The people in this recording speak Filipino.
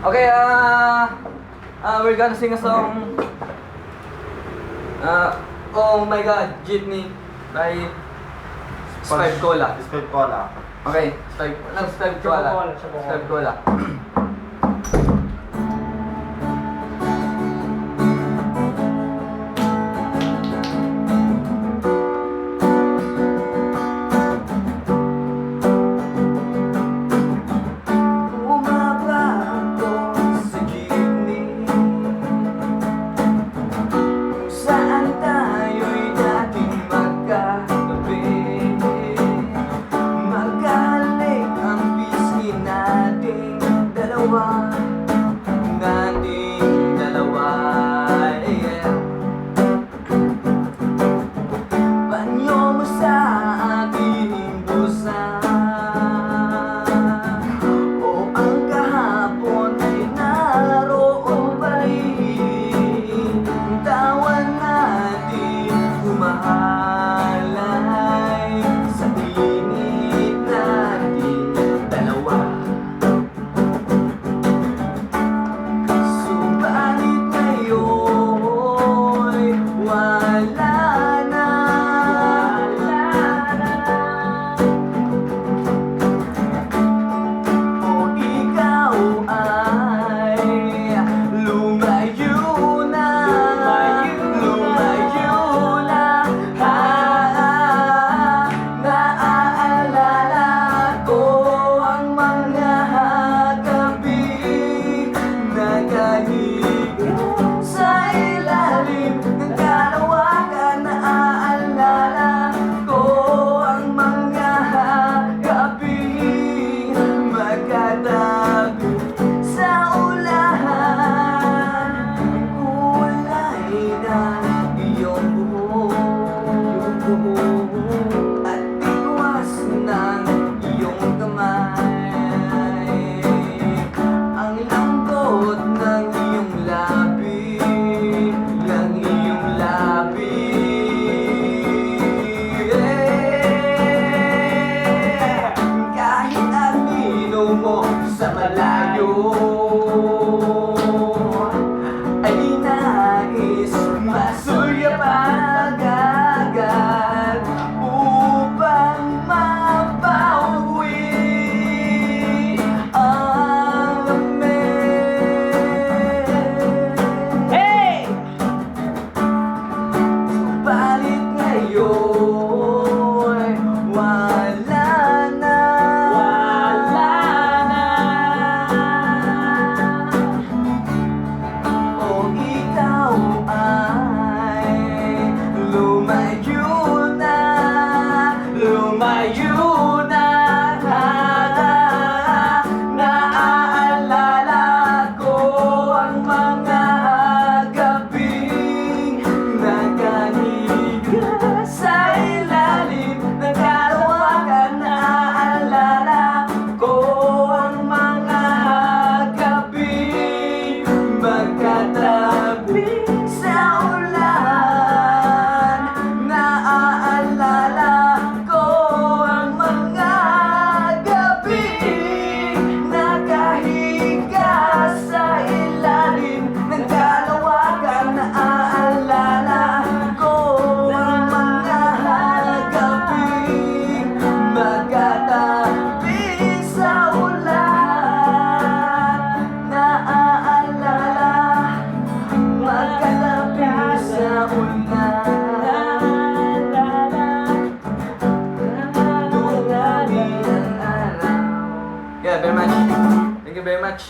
Okay, we're gonna sing a song. Oh my God, Jeepney by Spive Cola. Spive Cola. Okay, Spive Cola. Spive Cola. Sa malayo ay nais masuyapan agad upang mapawi ang lamig. Hey! Subalit ngayon wala na. Naaalala ko ang mga gabing nagkaniga sa ilalim ng kalawakan. Naaalala ko ang mga gabing magkatabi sa ulan. Naaalala ko ang mga gabing nakahiga sa ilalim ng kalawakan. Naaalala ko ang mga gabing magkatabi sa ulan. Naaalala magkatabi sa ulan. Yeah, very much. Thank you very much.